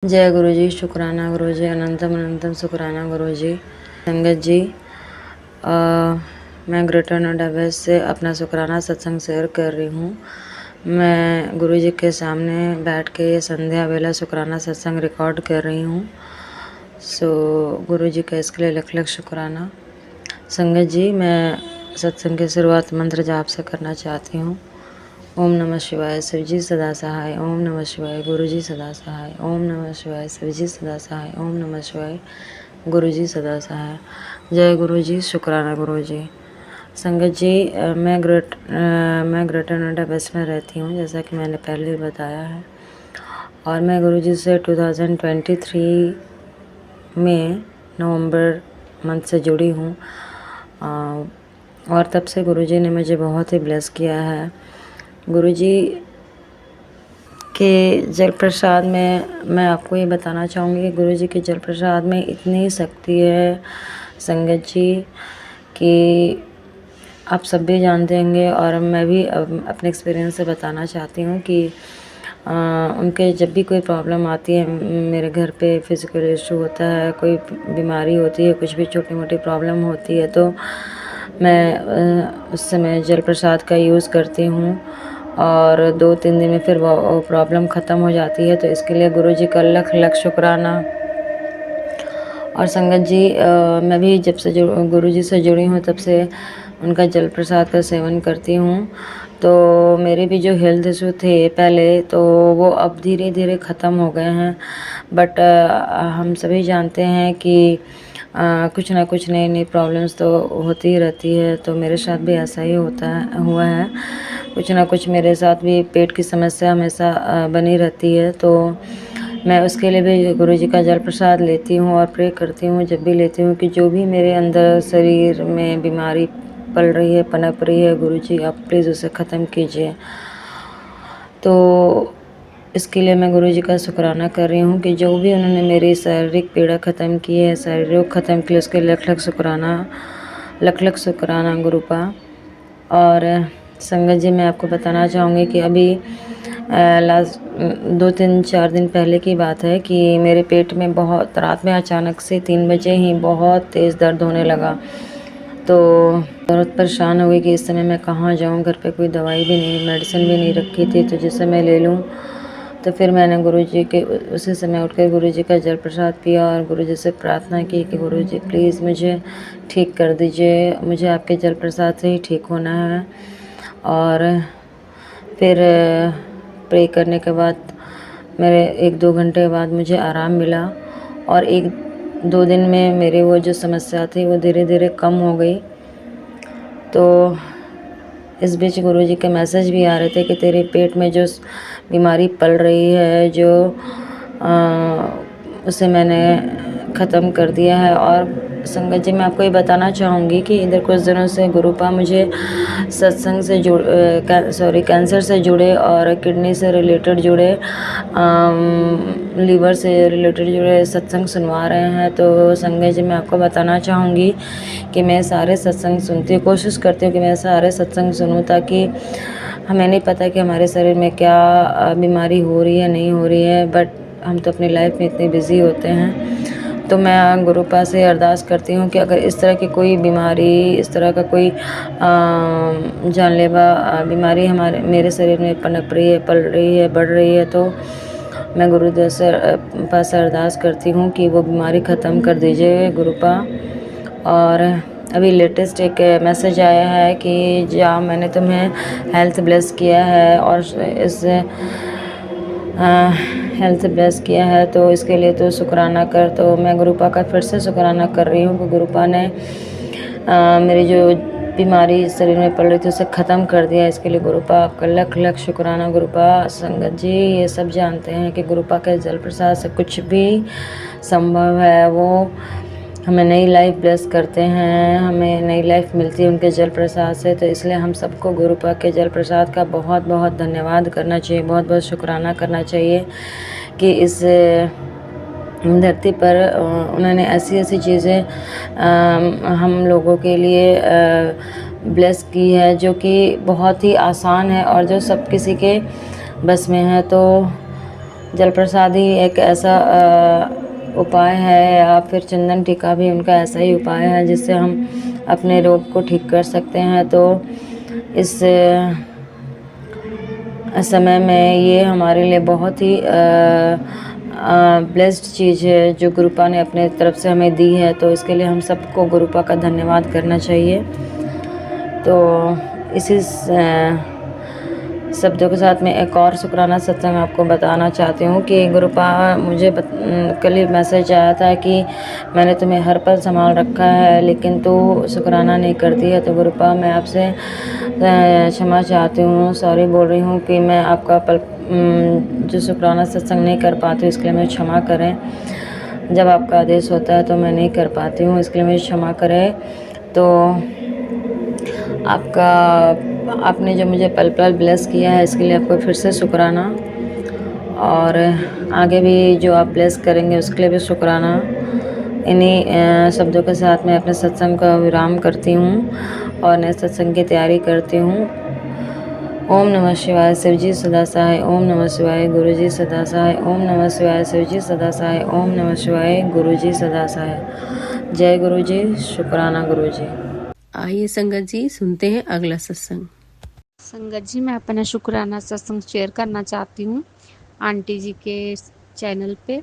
जय गुरु जी, शुक्राना गुरु जी, अनंतम अनंतम शुक्राना गुरु जी। संगत जी, मैं ग्रेटर नोएडा वेस्ट से अपना शुक्राना सत्संग शेयर कर रही हूँ। मैं गुरु जी के सामने बैठ के ये संध्या वेला शुक्राना सत्संग रिकॉर्ड कर रही हूँ। गुरु जी का इसके लिए लख लख शुक्राना। संगत जी, मैं सत्संग की शुरुआत मंत्र जाप से करना चाहती हूँ। ओम नमः शिवाय, शिव जी सदा सहाय। ओम नमः शिवाय, गुरु जी सदा सहाय। ओम नमः शिवाय, शिव जी सदा सहाय। ओम नमः शिवाय, गुरु जी सदा सहाय। जय गुरु जी, शुक्राना गुरु जी। संगत जी, मैं ग्रेटर नोएडा वेस्ट में रहती हूँ, जैसा कि मैंने पहले भी बताया है। और मैं गुरु जी से 2023 में नवंबर मंथ से जुड़ी हूँ। और तब से गुरु जी ने मुझे बहुत ही ब्लेस किया है। गुरु जी के जल प्रसाद में मैं आपको ये बताना चाहूँगी कि गुरु जी के जल प्रसाद में इतनी शक्ति है संगत जी कि आप सब भी जानते होंगे। और मैं भी अपने एक्सपीरियंस से बताना चाहती हूँ कि उनके जब भी कोई प्रॉब्लम आती है, मेरे घर पे फिज़िकल इशू होता है, कोई बीमारी होती है, कुछ भी छोटी मोटी प्रॉब्लम होती है, तो मैं उस समय जल प्रसाद का यूज़ करती हूँ और 2-3 दिन में फिर वो प्रॉब्लम ख़त्म हो जाती है। तो इसके लिए गुरु जी का लख लख शुक्राना। और संगत जी, मैं भी जब से गुरु जी से जुड़ी हूँ तब से उनका जल प्रसाद का सेवन करती हूँ। तो मेरे भी जो हेल्थ इशू थे पहले, तो वो अब धीरे धीरे ख़त्म हो गए हैं। बट हम सभी जानते हैं कि कुछ ना कुछ नई नई प्रॉब्लम्स तो होती ही रहती है। तो मेरे साथ भी ऐसा ही हुआ है। कुछ ना कुछ मेरे साथ भी पेट की समस्या हमेशा बनी रहती है। तो मैं उसके लिए भी गुरु जी का जल प्रसाद लेती हूँ और प्रे करती हूँ जब भी लेती हूँ कि जो भी मेरे अंदर शरीर में बीमारी पल रही है, पनप रही है, गुरु जी आप प्लीज़ उसे ख़त्म कीजिए। तो इसके लिए मैं गुरु जी का शुक्राना कर रही हूँ कि जो भी उन्होंने मेरी शारीरिक पीड़ा ख़त्म की है, शारीरिक रोग ख़त्म किए, उसके लख लख शुक्राना गुरु का। और संगत जी, मैं आपको बताना चाहूँगी कि अभी लास्ट 2-3-4 दिन पहले की बात है कि मेरे पेट में बहुत रात में अचानक से 3 बजे ही बहुत तेज़ दर्द होने लगा। तो बहुत परेशान हो गई कि इस समय मैं कहाँ जाऊँ, घर पे कोई दवाई भी नहीं, मेडिसिन भी नहीं रखी थी, तो जिस समय ले लूँ। तो फिर मैंने गुरु जी के उसी समय उठकर गुरु जी का जल प्रसाद पिया और गुरु जी से प्रार्थना की कि गुरु जी प्लीज़ मुझे ठीक कर दीजिए, मुझे आपके जल प्रसाद से ही ठीक होना है। और फिर प्रे करने के बाद मेरे 1-2 घंटे के बाद मुझे आराम मिला और 1-2 दिन में मेरी वो जो समस्या थी वो धीरे धीरे कम हो गई। तो इस बीच गुरु जी के मैसेज भी आ रहे थे कि तेरे पेट में जो बीमारी पल रही है, उसे मैंने ख़त्म कर दिया है। और संगत जी, मैं आपको ये बताना चाहूँगी कि इधर कुछ दिनों से गुरुपा मुझे सत्संग से कैंसर से जुड़े और किडनी से रिलेटेड जुड़े, लीवर से रिलेटेड जुड़े सत्संग सुनवा रहे हैं। तो संगत जी, मैं आपको बताना चाहूँगी कि मैं सारे सत्संग सुनती हूँ, कोशिश करती हूँ कि मैं सारे सत्संग सुनूँ, ताकि हमें नहीं पता कि हमारे शरीर में क्या बीमारी हो रही है, नहीं हो रही है, बट हम तो अपनी लाइफ में इतने बिज़ी होते हैं। तो मैं गुरुपा से अरदास करती हूँ कि अगर इस तरह की कोई बीमारी, इस तरह का कोई जानलेवा बीमारी मेरे शरीर में पनप रही है, पल रही है, बढ़ रही है, तो मैं गुरुदेव से पास अरदास करती हूँ कि वो बीमारी ख़त्म कर दीजिए गुरुपा। और अभी लेटेस्ट एक मैसेज आया है कि जा मैंने तुम्हें हेल्थ ब्लेस किया है और इस हेल्थ ब्लेस किया है, तो इसके लिए तो शुक्राना कर। तो मैं गुरुपा का फिर से शुक्राना कर रही हूँ कि गुरुपा ने मेरी जो बीमारी शरीर में पड़ रही थी उसे ख़त्म कर दिया। इसके लिए गुरुपा आपका लख लख शुक्राना गुरुपा। संगत जी, ये सब जानते हैं कि गुरुपा के जल प्रसाद से कुछ भी संभव है। वो हमें नई लाइफ ब्लेस करते हैं, हमें नई लाइफ मिलती है उनके जल प्रसाद से। तो इसलिए हम सबको गुरुपा के जल प्रसाद का बहुत बहुत धन्यवाद करना चाहिए, बहुत बहुत शुक्राना करना चाहिए कि इस धरती पर उन्होंने ऐसी ऐसी चीज़ें हम लोगों के लिए ब्लेस की है जो कि बहुत ही आसान है और जो सब किसी के बस में है। तो जल प्रसाद ही एक ऐसा उपाय है, या फिर चंदन टीका भी उनका ऐसा ही उपाय है जिससे हम अपने रोग को ठीक कर सकते हैं। तो इस समय में ये हमारे लिए बहुत ही ब्लेस्ड चीज़ है जो गुरुपा ने अपने तरफ से हमें दी है। तो इसके लिए हम सबको गुरुपा का धन्यवाद करना चाहिए। तो इसी शब्दों के साथ में एक और शुक्राना सत्संग आपको बताना चाहती हूँ कि गुरुपा मुझे कल ही मैसेज आया था कि मैंने तुम्हें हर पल संभाल रखा है लेकिन तू शुक्राना नहीं करती है। तो गुरुपा मैं आपसे क्षमा चाहती हूँ, सॉरी बोल रही हूँ कि मैं आपका जो शुक्राना सत्संग नहीं कर पाती हूँ, इसके लिए मुझे क्षमा करें। जब आपका आदेश होता है तो मैं नहीं कर पाती हूँ, इसके लिए मुझे क्षमा करें। तो आपने जो मुझे पल पल ब्लेस किया है इसके लिए आपको फिर से शुक्राना, और आगे भी जो आप ब्लेस करेंगे उसके लिए भी शुक्राना। इन्हीं शब्दों के साथ मैं अपने सत्संग का विराम करती हूँ और नए सत्संग की तैयारी करती हूँ। ओम नमः शिवाय, शिवजी सदा सहाय। ओम नमः शिवाय, गुरुजी सदा सहाय। ओम नमः शिवाय, शिवजी सदा सहाय। ओम नमः शिवाय, गुरुजी सदा सहाय। जय गुरुजी, शुक्राना गुरुजी। आइए संगत जी सुनते हैं अगला सत्संग। संगत जी, मैं अपना शुक्राना सत्संग शेयर करना चाहती हूँ आंटी जी के चैनल पे।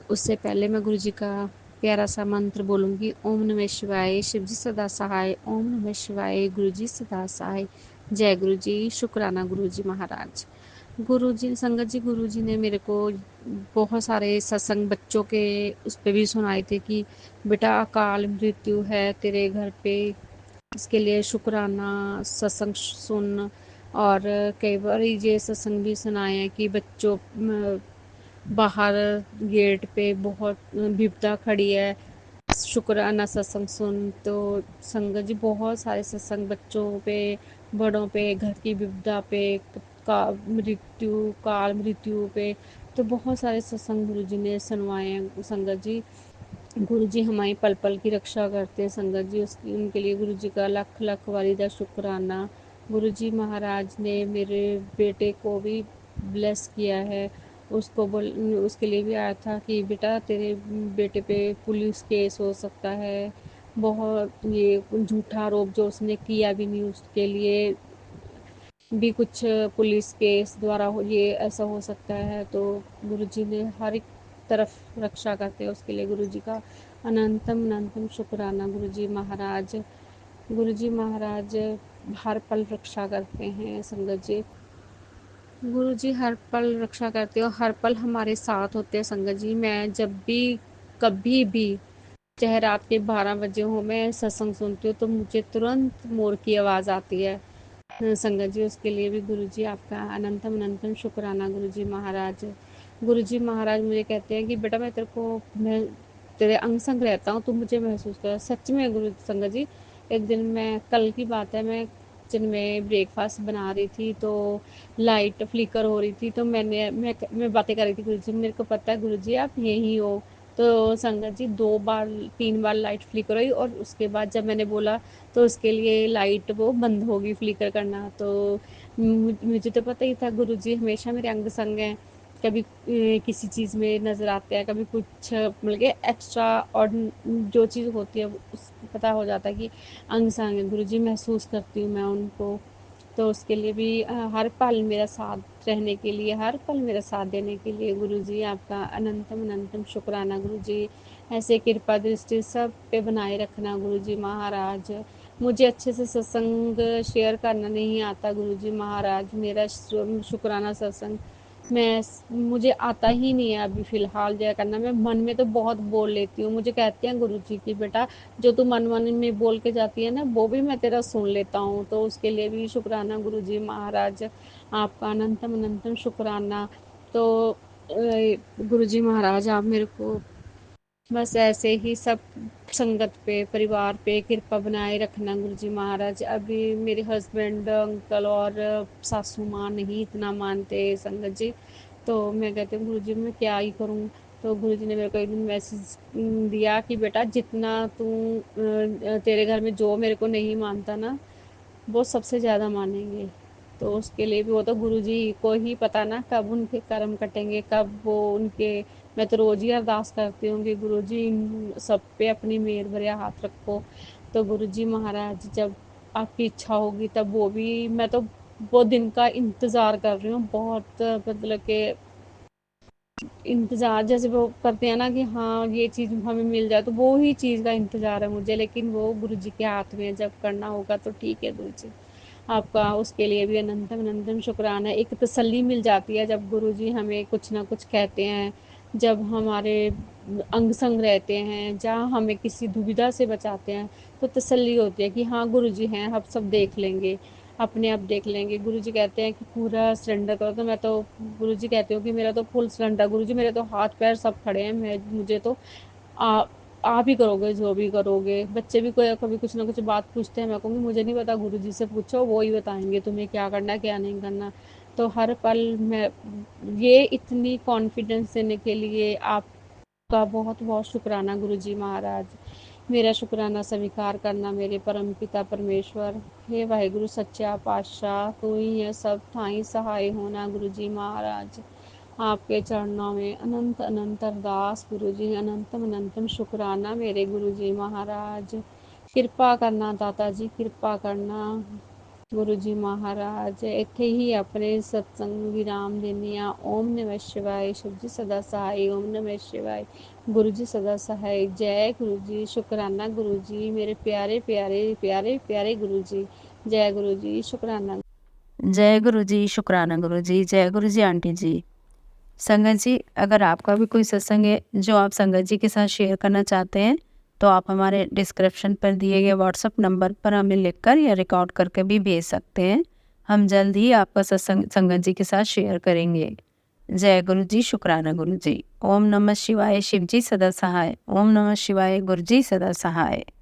उससे पहले मैं गुरु जी का प्यारा सा मंत्र बोलूँगी। ओम नमः शिवाय, शिव जी सदा सहाय। ओम नमः शिवाय, गुरु जी सदा सहाय। जय गुरु जी, शुक्राना गुरु जी महाराज। गुरु जी, संगत जी, गुरु जी ने मेरे को बहुत सारे सत्संग बच्चों के उस पर भी सुनाए थे कि बेटा अकाल मृत्यु है तेरे घर पे, इसके लिए शुक्राना सत्संग सुन। और कई बार ये सत्संग भी सुनाए हैं कि बच्चों बाहर गेट पे बहुत विपदा खड़ी है, शुक्राना सत्संग सुन। तो संगत जी बहुत सारे सत्संग बच्चों पे, बड़ों पे, घर की विपदा पे, काल मृत्यु पे, तो बहुत सारे सत्संग गुरु जी ने सुनवाए हैं। संगत जी, गुरु जी हमारी पल पल की रक्षा करते हैं। संगत जी उसकी उनके लिए गुरु जी का लख लख वारीदा शुक्राना। गुरु जी महाराज ने मेरे बेटे को भी ब्लेस किया है। उसके लिए भी आया था कि बेटा तेरे बेटे पे पुलिस केस हो सकता है, बहुत ये झूठा आरोप जो उसने किया भी नहीं उसके लिए भी कुछ पुलिस केस द्वारा ये ऐसा हो सकता है। तो गुरुजी ने हर एक तरफ रक्षा करते हैं, उसके लिए गुरुजी का अनंतम अनंतम शुक्राना। गुरुजी महाराज हर पल रक्षा करते हैं। संगत जी, गुरुजी हर पल रक्षा करते हैं और हर पल हमारे साथ होते हैं। संगत जी, मैं जब भी कभी भी चाहे रात के 12 बजे हो, मैं सत्संग सुनती हूँ तो मुझे तुरंत मोर की आवाज़ आती है। संगत जी उसके लिए भी गुरुजी आपका अनंतम अनंतम शुक्राना। गुरुजी महाराज मुझे कहते हैं कि बेटा मैं तेरे अंग संग रहता हूँ, तू मुझे महसूस कर। सच में गुरु संगत जी, एक दिन मैं कल की बात है, मैं किचन में ब्रेकफास्ट बना रही थी तो लाइट फ्लिकर हो रही थी, तो मैं बातें कर रही थी। गुरुजी मेरे को पता है गुरुजी आप यहीं हो। तो संगत जी 2 बार 3 बार लाइट फ्लिकर हुई और उसके बाद जब मैंने बोला तो उसके लिए लाइट वो बंद होगी फ्लिकर करना। तो मुझे तो पता ही था गुरुजी हमेशा मेरे अंग संग हैं। कभी किसी चीज़ में नज़र आते हैं, कभी कुछ मतलब कि एक्स्ट्रा और जो चीज़ होती है उस पता हो जाता है कि अंग संग है। गुरुजी महसूस करती हूँ मैं उनको। तो उसके लिए भी हर पल मेरा साथ रहने के लिए, हर पल मेरा साथ देने के लिए गुरुजी आपका अनंतम अनंतम शुक्राना। गुरुजी ऐसे कृपा दृष्टि सब पे बनाए रखना। गुरुजी महाराज, मुझे अच्छे से सत्संग शेयर करना नहीं आता गुरुजी महाराज, मेरा शुक्राना सत्संग मुझे आता ही नहीं है अभी फ़िलहाल जय करना। मैं मन में तो बहुत बोल लेती हूँ। मुझे कहते हैं गुरुजी कि बेटा जो तू मन मन में बोल के जाती है ना, वो भी मैं तेरा सुन लेता हूँ। तो उसके लिए भी शुक्राना गुरुजी महाराज, आपका अनंतम अनंतम शुक्राना। तो गुरुजी महाराज आप मेरे को बस ऐसे ही सब संगत पे, परिवार पे कृपा बनाए रखना गुरुजी महाराज। अभी मेरे हस्बैंड, अंकल और सासू माँ नहीं इतना मानते संगत जी, तो मैं कहती हूँ गुरुजी मैं क्या ही करूँ। तो गुरुजी ने मेरे को एक दिन मैसेज दिया कि बेटा जितना तू तेरे घर में जो मेरे को नहीं मानता ना, वो सबसे ज़्यादा मानेंगे। तो उसके लिए भी वो तो गुरुजी को ही पता ना कब उनके कर्म कटेंगे, कब वो उनके। मैं तो रोज ही अरदास करती हूँ कि गुरुजी इन सब पे अपनी मेहर भरे हाथ रखो। तो गुरुजी महाराज जब आपकी इच्छा होगी तब वो भी, मैं तो वो दिन का इंतजार कर रही हूँ बहुत, मतलब कि इंतजार जैसे वो करते हैं ना कि हाँ ये चीज़ हमें मिल जाए, तो वो ही चीज़ का इंतजार है मुझे। लेकिन वो गुरुजी के हाथ में है, जब करना होगा तो ठीक है गुरुजी। आपका उसके लिए भी अनंतम अनंतम शुक्राना है। एक तसल्ली मिल जाती है जब गुरुजी हमें कुछ ना कुछ कहते हैं, जब हमारे अंग संग रहते हैं, जहाँ हमें किसी दुविधा से बचाते हैं, तो तसल्ली होती है कि हाँ गुरुजी हैं, अब सब देख लेंगे, अपने आप देख लेंगे। गुरुजी कहते हैं कि पूरा सरेंडर करो, तो मैं तो गुरुजी कहती हूँ कि मेरा तो फुल सरेंडर गुरुजी, मेरे तो हाथ पैर सब खड़े हैं, मैं मुझे तो आ आप ही करोगे जो भी करोगे। बच्चे भी कोई कभी कुछ ना कुछ बात पूछते हैं, मैं कहूँगी मुझे नहीं पता, गुरुजी से पूछो, वो ही बताएंगे तुम्हें क्या करना है क्या नहीं करना। तो हर पल मैं ये इतनी कॉन्फिडेंस देने के लिए आपका बहुत बहुत शुक्राना गुरुजी महाराज। मेरा शुक्राना स्वीकार करना मेरे परम पिता परमेश्वर। हे वाहिगुरु सच्चा पातशाह, तू ही है सब थाई सहाय होना गुरुजी महाराज। आपके चरणों में अनंत अनंत अरदास गुरुजी, अनंतम अनंतम शुक्राना मेरे गुरुजी महाराज। कृपा करना दाता जी, कृपा करना गुरुजी महाराज। ਇੱਥੇ ਹੀ ਆਪਣੇ सत्संग विराम देने आ। ओम नमः शिवाय। शिव जी सदा सहाय। ओम नमः शिवाय। गुरु जी सदा सहाय। जय गुरु जी। शुक्राना गुरु जी, मेरे प्यारे प्यारे प्यारे प्यारे गुरु जी। जय गुरु जी। शुक्राना। जय गुरु जी, शुक्राना गुरु जी, जय गुरु जी आंटी जी। संगत जी, अगर आपका भी कोई सत्संग है जो आप संगत जी के साथ शेयर करना चाहते हैं, तो आप हमारे डिस्क्रिप्शन पर दिए गए व्हाट्सएप नंबर पर हमें लिखकर या रिकॉर्ड करके भी भेज सकते हैं। हम जल्द ही आपका सत्संग संगत जी के साथ शेयर करेंगे। जय गुरु जी, शुक्राना गुरु जी। ओम नमः शिवाय। शिव जी सदा सहाय। ओम नमः शिवाय। गुरु जी सदा सहाय।